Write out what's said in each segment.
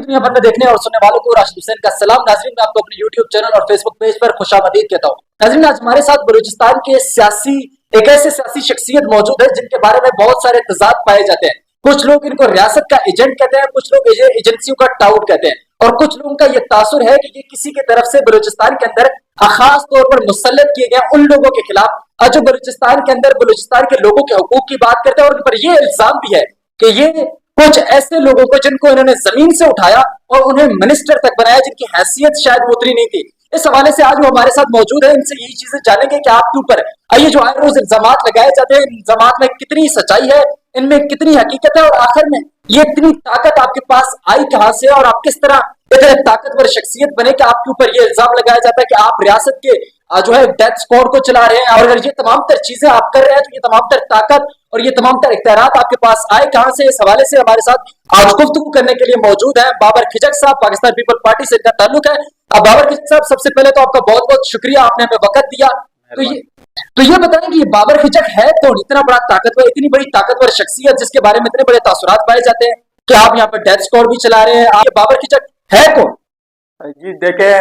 दुनिया भर में देखने और सुनने वालों को राशिद हुसैन का सलाम। नाजरीन, मैं आपको अपने यूट्यूब चैनल और फेसबुक पेज पर खुशामदीद कहता हूँ। नाजरीन, आज हमारे साथ बलूचिस्तान के एक ऐसे सियासी शख्सियत मौजूद है जिनके बारे में बहुत सारे तजाद पाए जाते हैं। कुछ लोग इनको रियासत का एजेंट कहते हैं, कुछ लोग एजेंसियों का टाउट कहते हैं, और कुछ लोगों का यह तासुर है कि ये किसी की तरफ से बलूचिस्तान के अंदर खास तौर पर मुसल्लत किए गए उन लोगों के खिलाफ जो बलूचिस्तान के अंदर बलूचिस्तान के लोगों के हकूक की बात करते हैं, और उन पर यह इल्जाम भी है कि ये कुछ ऐसे लोगों को जिनको इन्होंने जमीन से उठाया और उन्हें मिनिस्टर तक बनाया, जिनकी हैसियत शायद वो उतनी नहीं थी। इस हवाले से आज वो हमारे साथ मौजूद है, इनसे यही चीजें जानेंगे कि आपके ऊपर आइए जो आए रोज इल्जाम लगाए जाते हैं, इल्जाम में कितनी सच्चाई है, इनमें कितनी हकीकत है, और आखिर में ये इतनी ताकत आपके पास आई कहां से, और आप किस तरह इतने ताकतवर शख्सियत बने कि आपके ऊपर ये इल्जाम लगाया जाता है कि आप रियासत के जो है डेथ स्क्वाड को चला रहे हैं। और अगर ये तमाम तर चीजें आप कर रहे हैं तो ये तमाम तर ताकत और ये तमाम तर इख्तियारात आपके पास आए कहां से, इस हवाले से हमारे साथ आज गुफ्तगू करने के लिए मौजूद है बाबर खिचक साहब। पाकिस्तान पीपल पार्टी से इनका ताल्लुक है। अब बाबर खिचक साहब, सबसे पहले तो आपका बहुत बहुत शुक्रिया, आपने हमें वक्त दिया। तो ये बताएं कि ये बाबर खिचक है कौन, इतना बड़ा ताकतवर, इतनी बड़ी ताकतवर शख्सियत जिसके बारे में इतने बड़े तासुरात पाए जाते हैं कि आप यहाँ पर डेथ स्क्वाड भी चला रहे हैं, आप बाबर खिचक है कौन? जी देखें,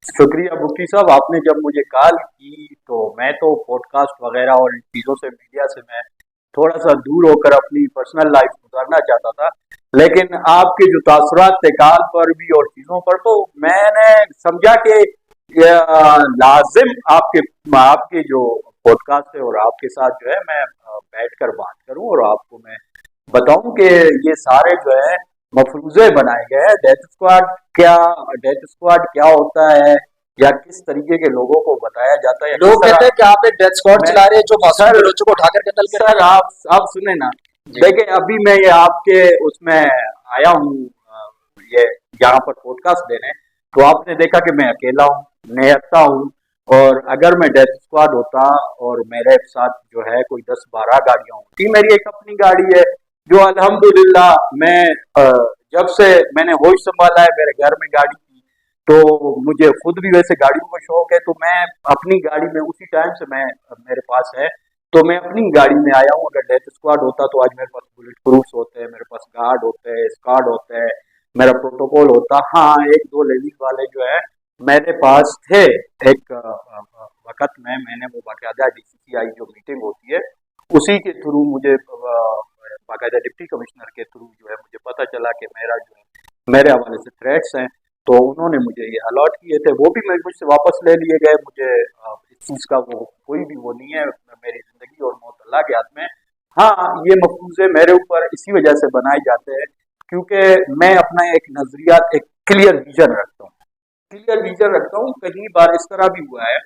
शुक्रिया बुक्की साहब, आपने जब मुझे कॉल की तो मैं तो पॉडकास्ट वगैरह और इन चीज़ों से, मीडिया से मैं थोड़ा सा दूर होकर अपनी पर्सनल लाइफ गुजारना चाहता था, लेकिन आपके जो तासुरात थे कॉल पर भी और चीज़ों पर, तो मैंने समझा कि लाजिम आपके जो पॉडकास्ट है और आपके साथ जो है मैं बैठकर बात करूं और आपको मैं बताऊं कि ये सारे जो है मफरूजे बनाए गए हैं। डेथ स्क्वाड क्या होता है या किस तरीके के लोगों को बताया जाता है। लोग कहते हैं कि आप एक डेथ स्क्वाड चला रहे हैं जो मासूम बच्चों को उठाकर कत्ल कर रहे हैं। सर आप सुने ना, देखिए अभी मैं ये आपके उसमें आया हूँ ये यहाँ पर पॉडकास्ट देने, तो आपने देखा कि मैं अकेला हूँ, निहत्ता हूँ, और अगर मैं डेथ स्क्वाड होता और मेरे साथ जो है कोई 10-12 गाड़ियां होती, मेरी एक अपनी गाड़ी है जो अल्हम्दुलिल्लाह मैं जब से मैंने होश संभाला है मेरे घर में गाड़ी थी, तो मुझे खुद भी वैसे गाड़ियों का शौक है, तो मैं अपनी गाड़ी में उसी टाइम से मेरे पास है, तो मैं अपनी गाड़ी में आया हूँ। अगर डेथ स्क्वाड होता तो आज मेरे पास बुलेट प्रूफ्स होते हैं, मेरे पास गार्ड होते हैं, स्क्वाड होते हैं, मेरा प्रोटोकॉल होता। हाँ, 1-2 लेडीज वाले जो है मेरे पास थे एक वक्त में, मैंने वो बाकायदा DCCI जो मीटिंग होती है उसी के थ्रू मुझे बाकायदा डिप्टी कमिश्नर के थ्रू जो है मुझे पता चला कि मेरे हवाले से थ्रेट्स हैं, तो उन्होंने मुझे ये अलॉट किए थे, वो भी मुझसे वापस ले लिए गए। मुझे इस चीज़ का वो कोई भी वो नहीं है, मेरी जिंदगी और मौत अल्लाह के हाथ में। हाँ, ये मफरूज़े मेरे ऊपर इसी वजह से बनाए जाते हैं क्योंकि मैं अपना एक नजरियात, एक क्लियर विजन रखता हूँ। कई बार इस तरह भी हुआ है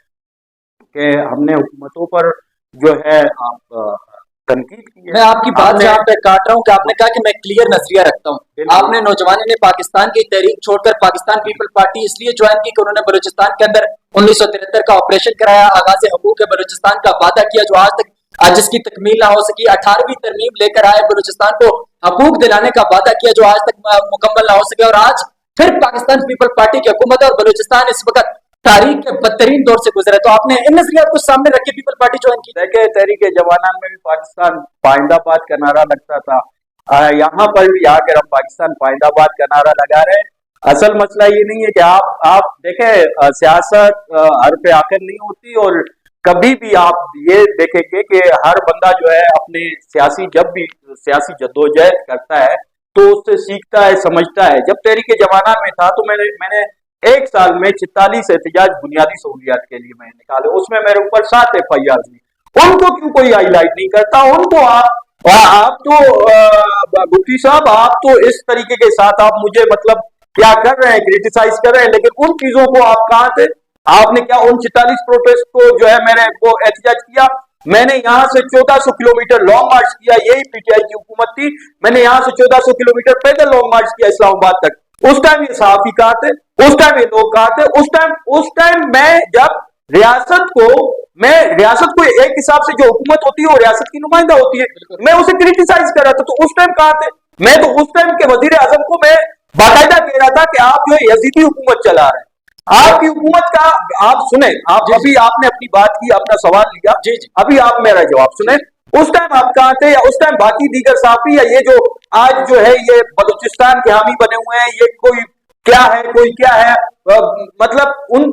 कि हमने हुकूमतों पर जो है आप तनकीद की है। मैं आपकी बात यहाँ पे काट रहा हूँ कि आपने कहा कि मैं क्लियर नजरिया रखता हूँ। आपने नौजवानों ने पाकिस्तान की तहरीक छोड़कर पाकिस्तान पीपल पार्टी इसलिए ज्वाइन की कि उन्होंने बलूचिस्तान के अंदर 1973 का ऑपरेशन कराया, आगाज हकूक बलूचिस्तान का वादा किया जो आज जिसकी तकमील ना हो सकी, 18वीं तरमीम लेकर आए, बलूचिस्तान को हकूक दिलाने का वादा किया जो आज तक मुकम्मल ना हो सके, और आज फिर पाकिस्तान पीपल पार्टी की हुकूमत है और बलूचिस्तान इस वक्त तारीख के बदतरीन दौर से गुजरे। तो आपने इन नजरियात को सामने रख के पीपल पार्टी ज्वाइन की। देखिए, तहरीक जवानान में भी पाकिस्तान पाइंदाबाद का नारा लगता था, यहाँ पर भी आकर हम पाकिस्तान पाइंदाबाद का नारा लगा रहे हैं। असल मसला ये नहीं है कि आप देखें, सियासत हर पे आखिर नहीं होती, और कभी भी आप ये देखेंगे कि हर बंदा जो है अपने जब भी सियासी जद्दोजहद करता है तो उससे सीखता है, समझता है। जब तहरीक जवानान में था तो मैंने 1 साल में 44 एहतजाज बुनियादी सहूलियात के लिए मैंने निकाले, उसमें मेरे ऊपर 7 FIR हुई। उनको क्यों कोई हाईलाइट नहीं करता? उनको आप तो बुक्की साहब, आप तो इस तरीके के साथ आप मुझे मतलब क्या कर रहे हैं, क्रिटिसाइज कर रहे हैं, लेकिन उन चीजों को आप कहाँ थे? आपने क्या उन 44 प्रोटेस्ट को जो है मैंने वो एहतजाज किया? मैंने यहाँ से 1400 किलोमीटर लॉन्ग मार्च किया, यही PTI की हुकूमत थी। मैंने यहाँ से 1400 किलोमीटर पैदल लॉन्ग मार्च किया इस्लामाबाद तक। उस टाइम ये सहाफी कहाँ थे? उस टाइम ये लोग कहाँ थे? उस टाइम मैं जब रियासत को एक हिसाब से जो हुकूमत होती है वो रियासत की नुमाइंदा होती है, मैं उसे क्रिटिसाइज कर रहा था, तो उस टाइम कहाँ थे? मैं तो उस टाइम के वजीर आजम को मैं बाकायदा कह रहा था कि आप जो यजीदी हुकूमत चला रहे हैं, आपकी हुकूमत का आप सुने, आप अभी आपने अपनी बात की, अपना सवाल लिया, अभी आप मेरा जवाब सुने। उस टाइम आप कहाँ थे, या उस टाइम बाकी दीगर साफी, या ये जो आज जो है ये बलूचिस्तान के हामी बने हुए हैं, ये कोई क्या है कोई क्या है, मतलब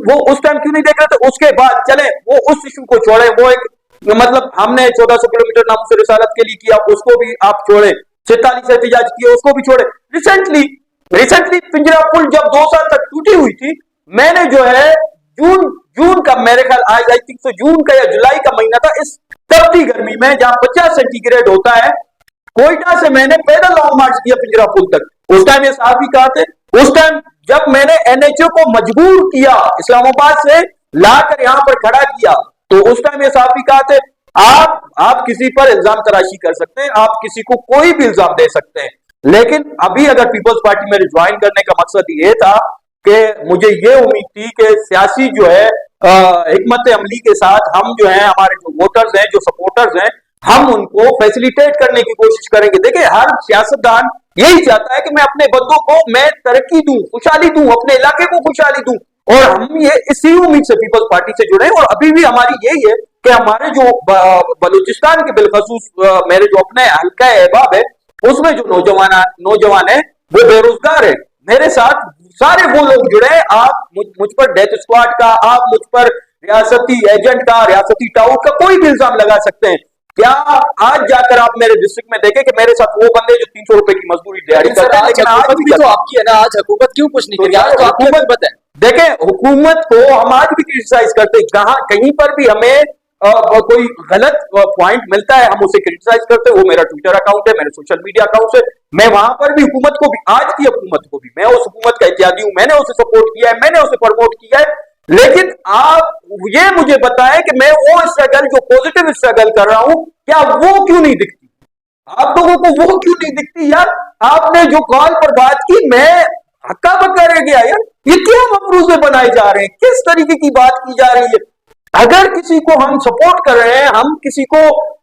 वो उस टाइम क्यों नहीं देख रहे थे? उसके बाद चले वो उस इशू को छोड़े, वो एक मतलब हमने 1400 किलोमीटर नामुस रिसालत के लिए किया, उसको भी आप छोड़े, 46 एहतजाज किए, उसको भी छोड़े। रिसेंटली पिंजरा पुल जब 2 साल तक टूटी हुई थी, मैंने जो है जून का मेरे ख्याल आई थिंक तो जून का या जुलाई का महीना था, इस तपती गर्मी में जहां 50 सेंटीग्रेड होता है, कोयटा से मैंने पैदल लॉन्ग मार्च किया पिंजरा पुल तक। उस टाइम ये साहब भी कहा थे, उस टाइम जब मैंने एनएचओ को मजबूर किया इस्लामाबाद से लाकर यहां पर खड़ा किया, तो उस टाइम ये साहब भी कहा थे, आप किसी पर इल्जाम तराशी कर सकते हैं, आप किसी को कोई भी इल्जाम दे सकते हैं, लेकिन अभी अगर पीपल्स पार्टी में ज्वाइन करने का मकसद ये था कि मुझे ये उम्मीद थी कि सियासी जो है हिकमत अमली के साथ हम जो है हमारे जो वोटर्स हैं, जो सपोर्टर्स हैं, हम उनको फैसिलिटेट करने की कोशिश करेंगे। देखिए हर सियासतदान यही चाहता है कि मैं अपने बंदों को मैं तरक्की दूं, खुशहाली दूं, अपने इलाके को खुशहाली दूं, और हम ये इसी उम्मीद से पीपल्स पार्टी से जुड़े, और अभी भी हमारी यही है कि हमारे जो बलूचिस्तान के बिलखसूस मेरे जो अपने हल्का अहबाब है, उसमें जो नौजवान है वो बेरोजगार है, मेरे साथ सारे वो लोग जुड़े हैं। आप मुझ पर डेथ स्क्वाड का, आप मुझ पर रियासती एजेंट का, रियासती टाउट का कोई भी इल्जाम लगा सकते हैं। क्या आज जाकर आप मेरे डिस्ट्रिक्ट में देखें कि मेरे साथ वो बंदे जो 300 रुपए की मजदूरी दिहाड़ी करते हैं, लेकिन आज भी तो आपकी है ना, आज हुकूमत क्यों कुछ नहीं करी? आज तो आपकी हुकूमत है। देखें हुकूमत को हम आज भी क्रिटिसाइज करते हैं, कहां कहीं पर भी हमें कोई गलत पॉइंट मिलता है हम उसे क्रिटिसाइज करते हैं। वो मेरा ट्विटर अकाउंट है, मेरे सोशल मीडिया अकाउंट है, मैं वहां पर भी हुकूमत को भी, आज की हुकूमत को भी, मैं उस हुकूमत का इत्यादी हूं, मैंने उसे सपोर्ट किया है, मैंने उसे प्रमोट किया है, लेकिन आप ये मुझे बताएं कि मैं वो स्ट्रगल जो पॉजिटिव स्ट्रगल कर रहा हूं, क्या वो क्यों नहीं दिखती? आप लोगों को वो क्यों नहीं दिखती यार? आपने जो कॉल पर बात की, मैं हक्का बक्का रह गया यार, ये क्या मफरूजे बनाए जा रहे हैं, किस तरीके की बात की जा रही है? अगर किसी को हम सपोर्ट कर रहे हैं, हम किसी को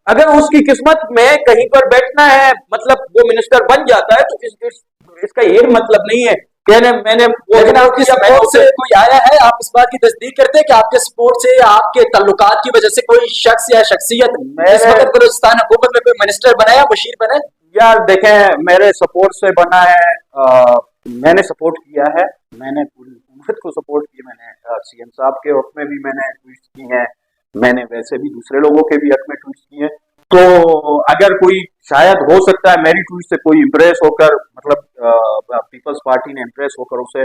अगर उसकी किस्मत में कहीं पर बैठना है, मतलब वो मिनिस्टर बन जाता है, तो इसका ये मतलब नहीं है कहने मैंने लेकिन आपकी सपोर्ट से कोई आया है? आप इस बात की तस्दीक करते हैं कि आपके सपोर्ट से, आपके ताल्लुकात की वजह से कोई शख्स या शख्सियत इस वक्त बलूचिस्तान हुकूमत में कोई मिनिस्टर बनाया, बशीर बने? यार देखें, मेरे सपोर्ट से बना है, मैंने सपोर्ट किया है, मैंने पूरी हुकूमत को सपोर्ट किया, मैंने सीएम साहब के हक में भी मैंने ट्वीट की हैं, मैंने वैसे भी दूसरे लोगों के भी हक में ट्वीट किए हैं। तो अगर कोई शायद हो सकता है मेरी ट्वीट से कोई इम्प्रेस होकर, मतलब पीपल्स पार्टी ने इम्प्रेस होकर उसे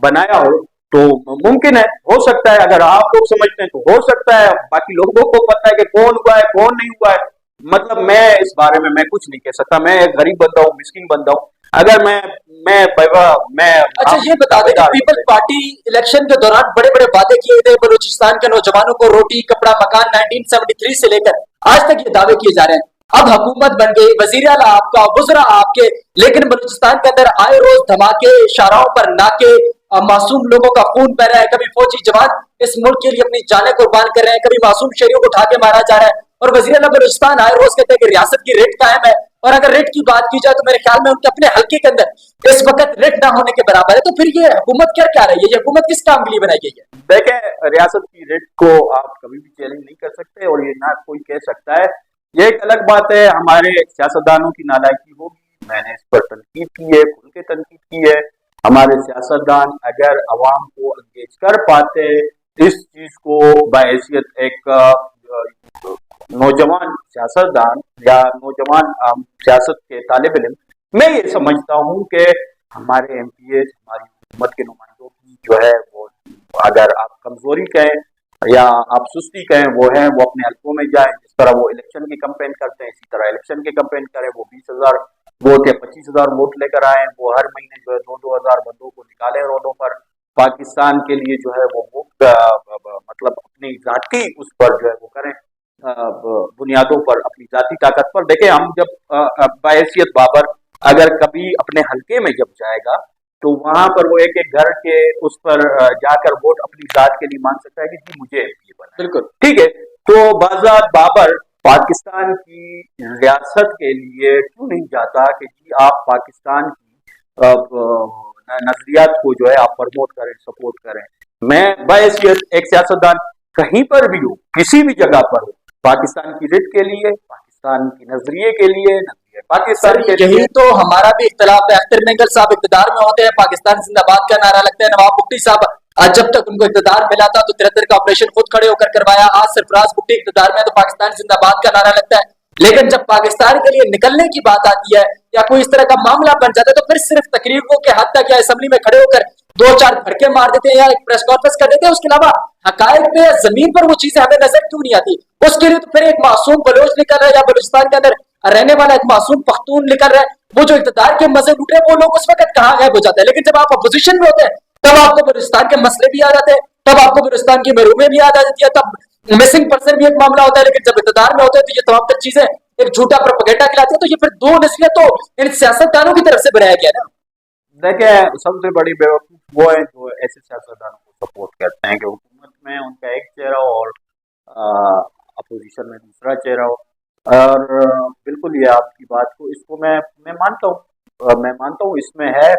बनाया हो, तो मुमकिन है, हो सकता है, अगर आप लोग समझते हैं तो हो सकता है, बाकी लोगों को पता है कि कौन हुआ है कौन नहीं हुआ है, मतलब मैं इस बारे में मैं कुछ नहीं कह सकता, मैं एक गरीब बंदा हूँ, मिस्किन बंदा हूँ। अगर मैं अच्छा ये बता दें कि पीपल्स पार्टी इलेक्शन के दौरान बड़े बड़े वादे किए थे बलूचिस्तान के नौजवानों को, रोटी कपड़ा मकान, 1973 से लेकर आज तक ये दावे किए जा रहे हैं। अब हुकूमत बन गई, वजीर आला आपका, वुज़रा आपके, लेकिन बलूचिस्तान के अंदर आए रोज धमाके, शाहराहों पर नाके, मासूम लोगों का खून बह रहा है, कभी फौजी जवान इस मुल्क के लिए अपनी जानें कुर्बान कर रहे हैं, कभी मासूम शहरियों को उठा के मारा जा रहा है, और वजीर आला बलूचिस्तान आए रोज कहते हैं कि रियासत की रेट कायम है। और अगर रेट की बात की जाए तो मेरे ख्याल में उनके अपने हल्के के अंदर इस वक्त रेट ना होने के बराबर है। तो फिर ये हुकूमत क्या क्या रही है? ये हुकूमत किस काम के लिए बनाई गई है? देखें, रियासत की रेट को आप कभी भी चैलेंज नहीं कर सकते, और ये ना कोई कह सकता है। ये एक अलग बात है, हमारे सियासतदानों की नालायकी होगी, मैंने इस पर तनकीद की है, खुल के तनकीद की है। हमारे सियासतदान अगर अवाम को एंगेज कर पाते इस चीज को बहैसियत एक नौजवान सियासतदान या नौजवान सियासत के तालिब इल्म, मैं ये समझता हूँ कि हमारे एमपीए, हमारी हुकूमत के नुमाइंदों की जो है वो, अगर आप कमजोरी कहें या आप सुस्ती कहें, वो है वो अपने हल्कों में जाए, जिस तरह वो इलेक्शन की कैंपेन करते हैं, इसी तरह इलेक्शन की कैंपेन करें। वो 20,000 वोट या 25,000 वोट लेकर आए, वो हर महीने जो है 2-2 हजार बंदों को निकाले रोडों पर, पाकिस्तान के लिए जो है वो मतलब अपनी जाति उस पर जो है वो करें, बुनियादों पर, अपनी जाति ताकत पर। देखें, हम जब बहैसियत बाबर अगर कभी अपने हल्के में जब जाएगा, तो वहां पर वो एक एक घर के उस पर जाकर वोट अपनी जात के लिए मांग सकता है कि जी मुझे एमपी बना। बिल्कुल ठीक है। तो बाज़ात बाबर पाकिस्तान की रियासत के लिए क्यों नहीं जाता कि जी आप पाकिस्तान की नजरियात को जो है आप प्रमोट करें, सपोर्ट करें। मैं बहैसियत एक सियासतदान कहीं पर भी हो, किसी भी जगह पर हो, पाकिस्तान की रिट के लिए, पाकिस्तान के नजरिए के लिए, नजरिए पाकिस्तान सर के यही लिए। तो हमारा भी इख्तिलाफ है। अख्तर मेंगल साहब इक़्तिदार में होते हैं, पाकिस्तान जिंदाबाद का नारा लगता है। नवाब भुट्टी साहब जब तक उनको इक़्तिदार मिला था तो 73 का ऑपरेशन खुद खड़े होकर करवाया। आज सरफराज भुट्टी इक़्तिदार में है तो पाकिस्तान जिंदाबाद का नारा लगता है। लेकिन जब पाकिस्तान के लिए निकलने की बात आती है या कोई इस तरह का मामला बन जाता है तो फिर सिर्फ तकरीरों के हद तक या असेंबली में खड़े होकर दो चार धड़के मार देते हैं या एक प्रेस कॉन्फ्रेंस कर देते हैं। उसके अलावा हकायक पे या जमीन पर वो चीजें हमें नजर क्यों नहीं आती? उसके लिए तो फिर एक मासूम बलोच निकल रहा है या बलूचिस्तान के अंदर रहने वाला एक मासूम पख्तून निकल रहा है, वो जो इक़्तिदार के मजे लूटे हैं वो लोग उस वक्त कहाँ गायब हो जाते हैं। लेकिन जब आप अपोजिशन में होते हैं तब आपको बलूचिस्तान के मसले भी याद आते हैं, तब आपको बलूचिस्तान की महरूमें भी याद आ जाती है, तब मिसिंग पर्सन भी एक मामला होता है। लेकिन जब इक़्तिदार में होते हैं तो ये तमाम तर चीजें एक झूठा प्रोपेगेंडा खिलाती है। तो ये फिर दो नस्लियत तो इन सियासतदानों की तरफ से बनाया गया ना। देखिए, सबसे बड़ी बेवकूफ वो है जो ऐसे सियासतदानों को सपोर्ट करते हैं कि हुकूमत में उनका एक चेहरा और अपोजिशन में दूसरा चेहरा हो। और बिल्कुल ये आपकी बात को, इसको मैं मानता हूँ इसमें है।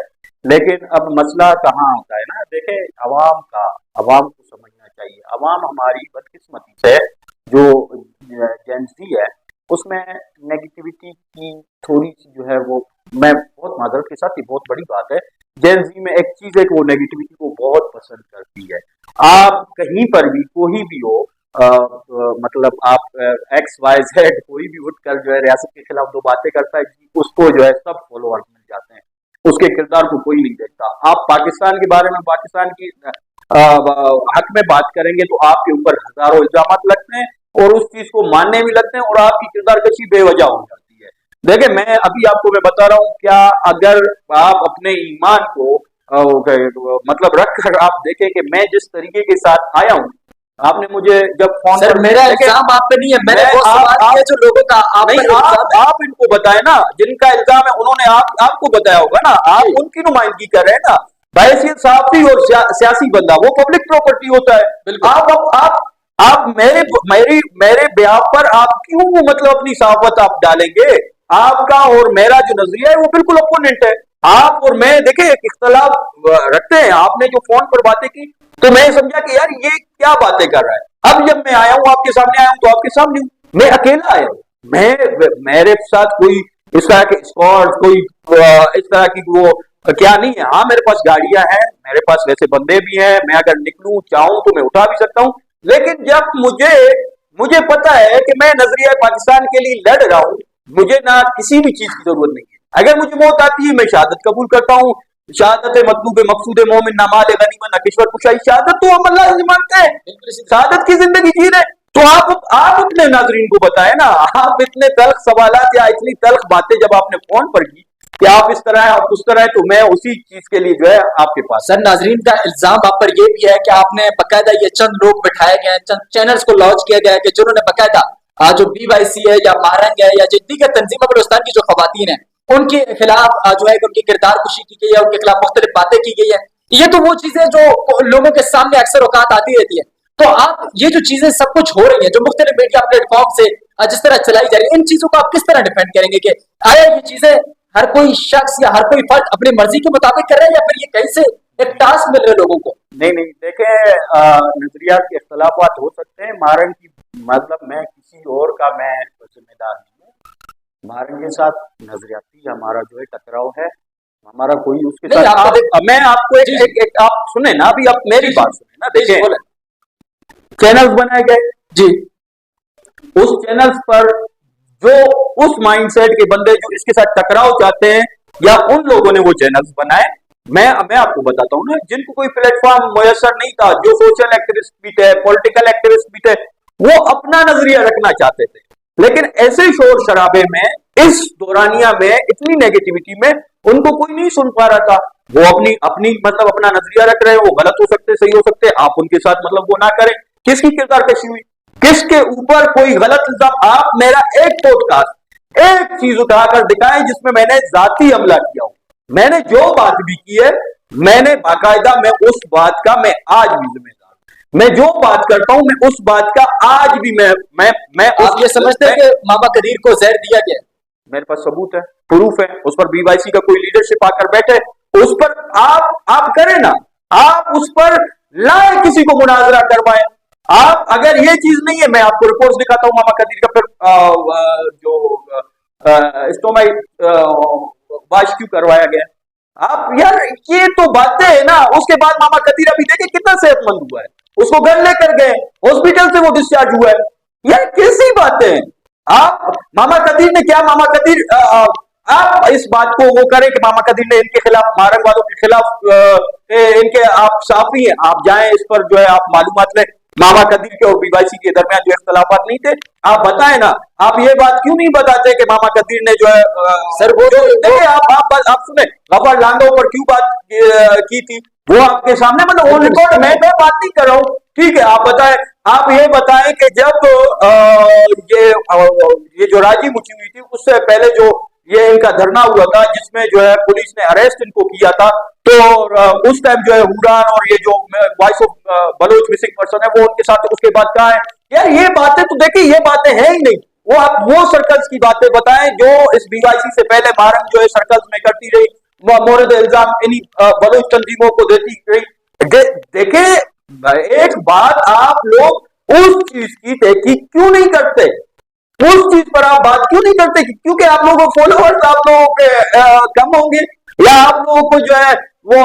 लेकिन अब मसला कहाँ आता है ना, देखे अवाम को समझना चाहिए। अवाम हमारी बदकिस्मती से जो जेंजी है उसमें नेगेटिविटी की थोड़ी सी जो है वो, मैं बहुत माजरत के साथ, ये बहुत बड़ी बात है। जेंजी में एक चीज है कि वो नेगेटिविटी को बहुत पसंद करती है। आप कहीं पर भी कोई भी हो, मतलब आप XYZ कोई भी उठकर जो है रियासत के खिलाफ दो बातें करता है, उसको जो है सब फॉलोअर्स मिल जाते हैं, उसके किरदार को कोई नहीं देखता। आप पाकिस्तान के बारे में, पाकिस्तान की हक में बात करेंगे तो आपके ऊपर हजारों इल्जाम लगते हैं और उस चीज को मानने भी लगते हैं और आपकी किरदार कशी बेवजह हो जाती है। देखिए, मैं आपको बता रहा हूँ, क्या अगर आप अपने ईमान को मतलब रख कर आप देखें कि मैं जिस तरीके के साथ आया हूँ, आपने मुझे जब फोन सर मेरा इल्जाम आप पे नहीं है, मैंने वो सवाल किया जो लोगों का आप नहीं, आप इनको बताए ना, जिनका इल्जाम है उन्होंने आपको बताया होगा ना, आप उनकी नुमाइंदगी कर रहे हैं ना। बहैसियत सहाफी और सियासी बंदा वो पब्लिक प्रॉपर्टी होता है। आप मेरे ब्याह पर आप क्यों मतलब अपनी सहाफत आप डालेंगे? आपका और मेरा जो नजरिया है वो बिल्कुल अपोनेंट है। आप और मैं देखे इख्तलाफ रखते हैं। आपने जो फोन पर बातें की तो मैं समझा कि यार ये क्या बातें कर रहा है। अब जब मैं आया हूं, आपके सामने आया हूं, तो आपके सामने हूं, मैं अकेला आया हूं। मेरे साथ कोई इस तरह के स्कॉट, कोई इस तरह की वो क्या नहीं है। हाँ, मेरे पास गाड़ियां हैं, मेरे पास वैसे बंदे भी हैं, मैं अगर निकलूं चाहूं तो मैं उठा भी सकता हूं। लेकिन जब मुझे पता है कि मैं नजरिया पाकिस्तान के लिए लड़ रहा हूं, मुझे ना किसी भी चीज की जरूरत नहीं है। अगर मुझे मौत आती है मैं शहादत कबूल करता हूँ। शहादत मतलूब मकसूद मोमिन नमाल गनीमत नकिश्वर कुशाई, शहादत तो हम अल्लाह से मांगते हैं, शहादत की जिंदगी जी रहे। तो आप अपने नाजरीन को बताए ना, आप इतने तल्ख सवालात या इतनी तल्ख बातें जब आपने फोन पर की कि आप इस तरह है, आप उस तरह है, तो मैं उसी चीज के लिए जो है आपके पास। सर नाजरीन का इल्जाम आप पर यह भी है कि आपने बकायदा ये चंद लोग बिठाए गए हैं, चंद चैनल्स को लॉन्च किया गया है कि जिन्होंने बकायदा जो BYC है या महारंग है या जितनी के तंजीम बलूचिस्तान की जो खवातीन है उनके खिलाफ जो है उनकी किरदार कुशी की गई है, उनके खिलाफ मुख्तलिफ बातें की गई है। ये तो वो चीजें जो लोगों के सामने अक्सर औकात आती रहती है। तो आप ये जो चीजें सब कुछ हो रही है जो मुख्तलिफ मीडिया प्लेटफॉर्म से जिस तरह चलाई जा रही है, इन चीजों को आप किस तरह डिफेंड करेंगे कि आया ये चीजें हर कोई शख्स या हर कोई फर्द अपनी मर्जी के मुताबिक कर रहा है या फिर ये कहीं से एक टास्क मिल रहे लोगों को? नहीं, देखे, नजरियात के इख्तलाफात हो सकते हैं। महारंग की मतलब मैं किसी और का मैं जिम्मेदार नहीं हूँ। महारंग के साथ नजरियाती हमारा जो है टकराव है, हमारा कोई उसके साथ मैं आपको एक आप सुने ना, अभी आप मेरी बात सुने ना। देखिए, चैनल्स बनाए गए जी, उस चैनल्स पर जो उस माइंडसेट के बंदे जो इसके साथ टकराव चाहते हैं या उन लोगों ने वो चैनल्स बनाए। मैं आपको बताता हूँ ना, जिनको कोई प्लेटफॉर्म मुयसर नहीं था, जो सोशल एक्टिविस्ट भी थे, पॉलिटिकल एक्टिविस्ट भी थे, वो अपना नजरिया रखना चाहते थे। लेकिन ऐसे शोर शराबे में, इस दौरानिया में, इतनी नेगेटिविटी में उनको कोई नहीं सुन पा रहा था। वो अपनी मतलब अपना नजरिया रख रहे हैं, वो गलत हो सकते, सही हो सकते, आप उनके साथ मतलब वो ना करें। किसकी किरदार कशी हुई, किसके ऊपर कोई गलत इल्जाम? आप मेरा एक पॉडकास्ट, एक चीज उठाकर दिखाएं जिसमें मैंने जाती हमला किया हो। मैंने जो बात भी की है, मैंने बाकायदा, मैं उस बात का मैं आज भी जिम्मेदार हूं। मैं जो बात करता हूं, मैं उस बात का आज भी मैं आप ये समझते हैं कि मामा कदीर को जहर दिया गया? मेरे पास सबूत है, प्रूफ है। उस पर BYC का कोई लीडरशिप आकर बैठे, उस पर आप करें ना, आप उस पर लाए, किसी को मुनाजरा करवाएं, आप अगर ये चीज नहीं है, मैं आपको रिपोर्ट्स दिखाता हूँ मामा कदीर का, फिर जो स्टोमाइट वाश क्यों करवाया गया। आप यार ये तो बातें है ना। उसके बाद मामा कदीर अभी देखे कितना सेहतमंद हुआ है, उसको घर लेकर गए, हॉस्पिटल से वो डिस्चार्ज हुआ है। यार कैसी बातें हैं आप। मामा कदीर ने क्या, मामा कदीर आप इस बात को वो करें कि मामा कदीर ने इनके खिलाफ, मारंग वालों के खिलाफ इनके आप साफी हैं, आप जाएं इस पर जो है आप मालूमात लें। मामा कदीर के और बीवाईसी के दरमियान जो इख्तलाफात नहीं थे, आप बताएं ना। आप ये बात क्यों नहीं बताते कि मामा कदीर ने जो है सर वो जो देखिए आप सुने गफर लांडो पर क्यों बात की थी, वो आपके सामने, मतलब ऑन रिकॉर्ड। मैं बात नहीं कर रहा हूँ, ठीक है। आप बताएं, आप ये बताएं कि जब ये जो राजी मुची हुई थी, उससे पहले जो ये इनका धरना हुआ था जिसमें जो है पुलिस ने अरेस्ट इनको किया था, तो उस टाइम जो है हुरान और ये जो voice of Baloch missing person है वो उनके साथ, उसके बाद कहा है। यार ये बातें तो देखिए, ये बातें हैं ही नहीं। वो आप वो सर्कल्स की बातें बताएं जो इस बीवाईसी से पहले मारंग जो है सर्कल्स में करती रही, मोरद इल्जाम इन्हीं बलोच तंजीमों को देती रही। देखिए एक बात, आप लोग उस चीज की तहकीक क्यों नहीं करते, उस चीज पर आप बात क्यों नहीं करते? क्योंकि आप लोगों को फॉलोअर्स आप लोगों के कम होंगे, या आप लोगों को जो है वो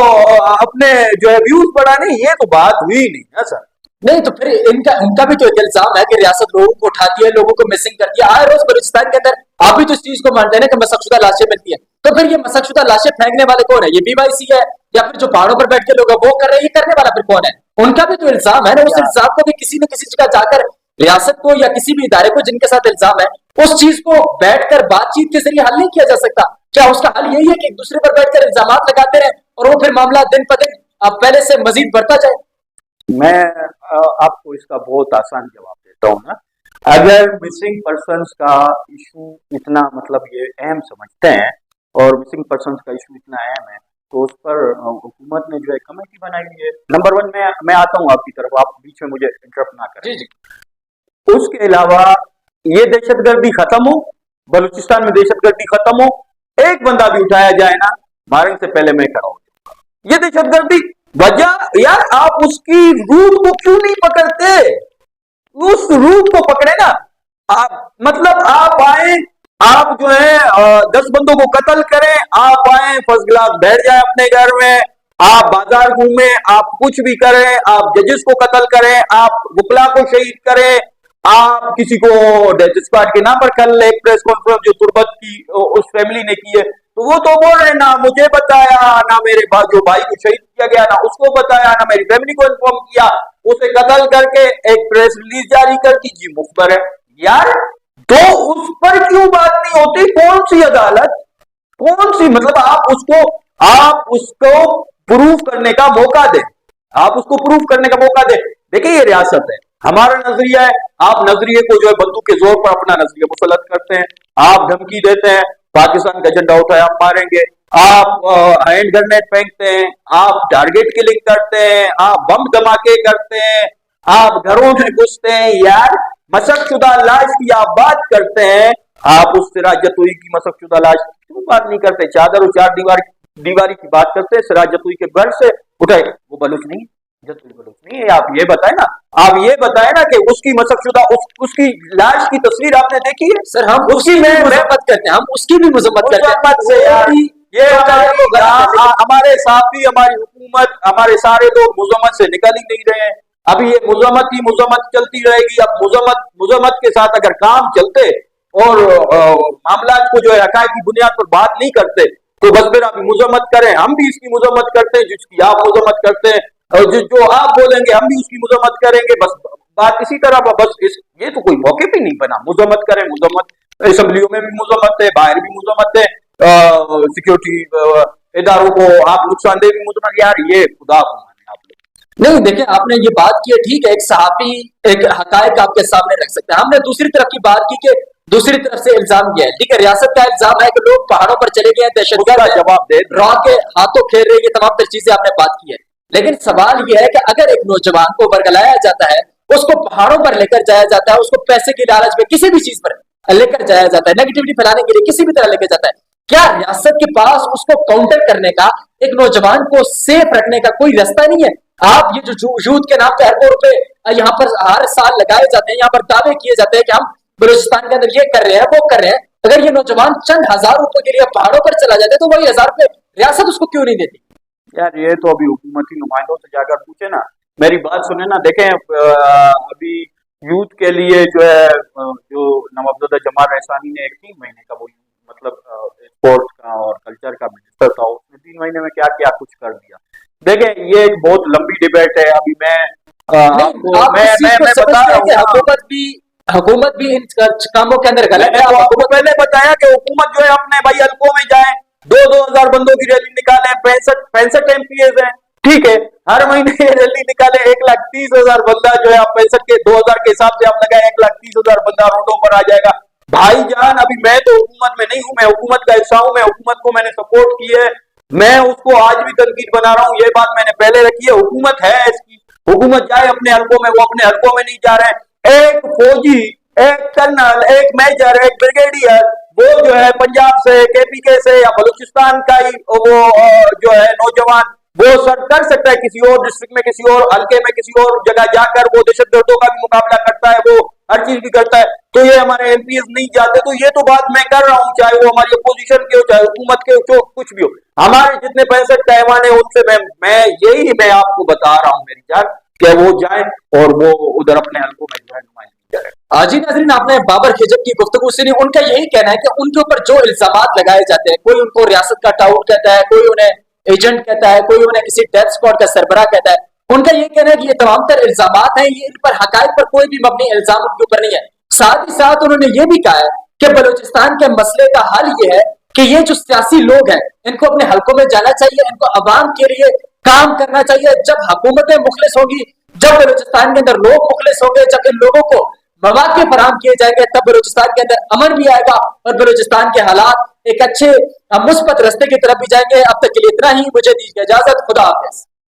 अपने जो है व्यूज बढ़ाने, ये तो बात हुई नहीं है सर। नहीं तो फिर उनका भी तो एक इल्जाम है कि रियासत लोगों को उठाती है, लोगों को मिसिंग करती है। आए रोज बलूचिस्तान के अंदर आप भी तो इस चीज को मानते हैं ना कि मशकशुदा लाशें मिलती हैं। तो फिर ये मशकशुदा लाशें फेंकने वाले कौन है? ये बीवाईसी है या फिर जो पहाड़ों पर बैठ के लोग वो कर रहे हैं? ये करने वाला फिर कौन है? उनका भी तो इल्जाम है ना। उस इल्जाम को भी किसी न किसी जगह जाकर रियासत को या किसी भी इदारे को जिनके साथ इल्जाम है, उस चीज को बैठकर बातचीत के जरिए हल नहीं किया जा सकता? क्या उसका हल यही है कि एक दूसरे पर बैठकर इल्जाम लगाते रहे और वो फिर मामला दिन ब दिन अब पहले से मजीद बढ़ता जाए? मैं आपको इसका बहुत आसान जवाब देता हूँ ना। अगर मिसिंग पर्सन्स का इशू इतना मतलब ये अहम समझते हैं और मिसिंग पर्सन्स का इशू इतना अहम है, तो उस पर हुकूमत ने जो है कमेटी बनाई हुई है। नंबर वन, मैं आता हूँ आपकी तरफ, आप बीच में मुझे इंटरप्ट ना करें। जी जी। उसके अलावा ये दहशतगर्दी खत्म हो, बलूचिस्तान में दहशतगर्दी खत्म हो, एक बंदा भी उठाया जाए ना, मारंग से पहले मैं खड़ा हूं। ये दहशतगर्दी वजह, यार आप उसकी रूट को क्यों नहीं पकड़ते? उस रूट को पकड़े ना आप। मतलब आप आए, आप जो है 10 बंदों को कत्ल करें, आप आए फर्स्ट क्लास बैठ जाए अपने घर में, आप बाजार घूमें, आप कुछ भी करें, आप जजेस को कत्ल करें, आप वकला को शहीद करें, आप किसी को डेथ स्क्वाड के नाम पर कल एक प्रेस कॉन्फ्रेंस जो तुर्बत की उस फैमिली ने की है, तो वो तो बोल रहे ना मुझे बताया, ना मेरे जो भाई को शहीद किया गया ना उसको बताया, ना मेरी फैमिली को इन्फॉर्म किया, उसे कत्ल करके एक प्रेस रिलीज जारी कर दी। जी मुखबर है यार, तो उस पर क्यों बात नहीं होती? कौन सी अदालत, कौन सी, मतलब आप उसको प्रूफ करने का मौका दे, आप उसको प्रूफ करने का मौका दे। देखिए ये रियासत है, हमारा नजरिया है, आप नजरिए को जो है बंदूक के जोर पर अपना नजरिया मुसलत करते हैं, आप धमकी देते हैं, पाकिस्तान का झंडा उठाया हम मारेंगे, आप हैंड ग्रेनेड फेंकते हैं, आप टारगेट किलिंग करते हैं, आप बम धमाके करते हैं, आप घरों में घुसते हैं। यार मशकशुदा लाश की आप बात करते हैं, आप उस सिराज जतोई की मशकशुदा लाश क्यों बात नहीं करते? चादर और चार दीवारी की बात करते हैं, सिराज जतोई के घर से उठाए, वो बलूच नहीं है, जतोई बलूच नहीं है। आप ये बताएं ना, आप ये बताएं ना कि उसकी मशकशुदा उसकी लाश की तस्वीर आपने देखी है? सर हम उसकी भी मजम्मत करते हैं, हम उसकी भी मजम्मत करते हैं। से यार ये हमारे साथी, हमारी हुकूमत, हमारे सारे लोग मुजम्मत से निकल ही नहीं रहे हैं। अभी ये मुजम्मत ही मुजम्मत चलती रहेगी। अब मुजम्मत के साथ अगर काम चलते और मामला को जो है हकायक की बुनियाद पर बात नहीं करते, तो बस फिर आप मुजम्मत करें, हम भी इसकी मुजम्मत करते हैं जिसकी आप मुजम्मत करते हैं, और जो आप बोलेंगे हम भी उसकी मुजम्मत करेंगे। बस बात इसी तरह, ये तो कोई मौके भी नहीं बना, मुजम्मत करें, मुजम्मत असेंबलियों में भी मुजम्मत है, बाहर भी मुजम्मत है, सिक्योरिटी इदारों को आप नुकसानदेह भी मुजम्मत। यार ये खुदा को माने आप लोग। नहीं देखिए, आपने ये बात की है, ठीक है, एक सहाफी एक हकायक आपके सामने रख सकता है। हमने दूसरी तरफ की बात की कि दूसरी तरफ से इल्जाम किया है, ठीक है, रियासत का इल्जाम है कि लोग पहाड़ों पर चले गए, दहशतगर्द जवाब दे, रॉ के हाथों खेल रहे, ये तमाम तर चीजें आपने बात की है। लेकिन सवाल यह है कि अगर एक नौजवान को बरगलाया जाता है, उसको पहाड़ों पर लेकर जाया जाता है, उसको पैसे की लालच में किसी भी चीज पर लेकर जाया जाता है, नेगेटिविटी फैलाने के लिए किसी भी तरह लेकर जाता है, क्या रियासत के पास उसको काउंटर करने का, एक नौजवान को सेफ रखने का कोई रास्ता नहीं है? आप ये जो यूथ के नाम पे अरबों रुपए यहाँ पर हर साल लगाए जाते हैं, यहाँ पर दावे किए जाते हैं कि हम बलूचिस्तान के अंदर ये कर रहे हैं, वो कर रहे हैं। अगर ये नौजवान चंद हजार रुपए के लिए पहाड़ों पर चला जाता है तो वही 1000 रुपए रियासत उसको क्यों नहीं देती? यार ये तो अभी हुकूमती नुमाइंदों से जाकर पूछे ना, मेरी बात सुने ना। देखें अभी यूथ के लिए जो है जो नवाबजदा जमाल रहसानी ने एक 3 महीने का वो मतलब स्पोर्ट्स का और कल्चर का मिनिस्टर था, उसने 3 महीने में क्या क्या कुछ कर दिया। देखें ये एक बहुत लंबी डिबेट है। अभी मैं आपको मैं बता रहा हूँ, हुकूमत भी इन कामों के अंदर गलत मैंने है। तो आपको पहले बताया कि हुकूमत जो है अपने भाई हल्कों में जाए, 2-2 हजार बंदों की रैली निकाले। 65 एमपीएस है, ठीक है, हर महीने ये रैली निकाले। 1,30,000 बंदा जो है आप 65 के 2000 के हिसाब से आप लगाए, 1,30,000 बंदा रोडों पर आ जाएगा। भाईजान अभी मैं तो हुकूमत में नहीं हूं, मैं हुकूमत का हिस्सा हूं, मैं हुकूमत को मैंने सपोर्ट की है, मैं उसको आज भी तनकीद बना रहा हूं। ये बात मैंने पहले रखी है, हुकूमत है इसकी, हुकूमत जाए अपने हल्कों में, वो अपने हल्कों में नहीं जा रहे हैं। एक फौजी, एक कर्नल, एक मेजर, एक ब्रिगेडियर, वो जो है पंजाब से, केपीके से या बलूचिस्तान का ही वो जो है नौजवान, वो सर कर सकता है किसी और डिस्ट्रिक्ट में, किसी और हल्के में, किसी और जगह जाकर वो दहशतगर्दों का भी मुकाबला करता है, वो हर चीज भी करता है। तो ये हमारे एमपीएस नहीं जाते। तो ये तो बात मैं कर रहा हूँ, चाहे वो हमारी अपोजिशन के हो, चाहे हुकूमत के हो, कुछ भी हो, हमारे जितने 65 पैमान है उनसे मैं आपको बता रहा हूँ मेरी जान, कि वो जाए और वो उधर अपने हल्कों में जो है नुमाइंदगी करें। जी नाज़रीन, आपने बाबर खिजक की गुफ्तगू सुनी। उनका यही कहना है कि उनके ऊपर जो इल्जामात लगाए जाते हैं, कोई उनको रियासत का टाउट कहता है, कोई उन्हें एजेंट कहता है, कोई उन्हें किसी डेथ स्क्वाड का सरबराह कहता है। उनका ये कहना है कि ये तमाम तर इल्जामात हैं, ये इन पर हकायक पर कोई भी मबनी इल्जाम उनके ऊपर नहीं है। साथ ही साथ उन्होंने ये भी कहा है कि बलूचिस्तान के मसले का हल ये है कि ये जो सियासी लोग हैं इनको अपने हलकों में जाना चाहिए, इनको अवाम के लिए काम करना चाहिए। जब हुकूमतें मुखलिस होगी, जब बलूचिस्तान के अंदर लोग मुखलिस होंगे, जब इन लोगों को मौके फराहम किए जाएंगे, तब बलूचिस्तान के अंदर अमन भी आएगा और बलूचिस्तान के हालात एक अच्छे मुस्बत रास्ते की तरफ भी जाएंगे। अब तक के लिए इतना ही, मुझे दीजिए इजाजत, खुदा हाफिज।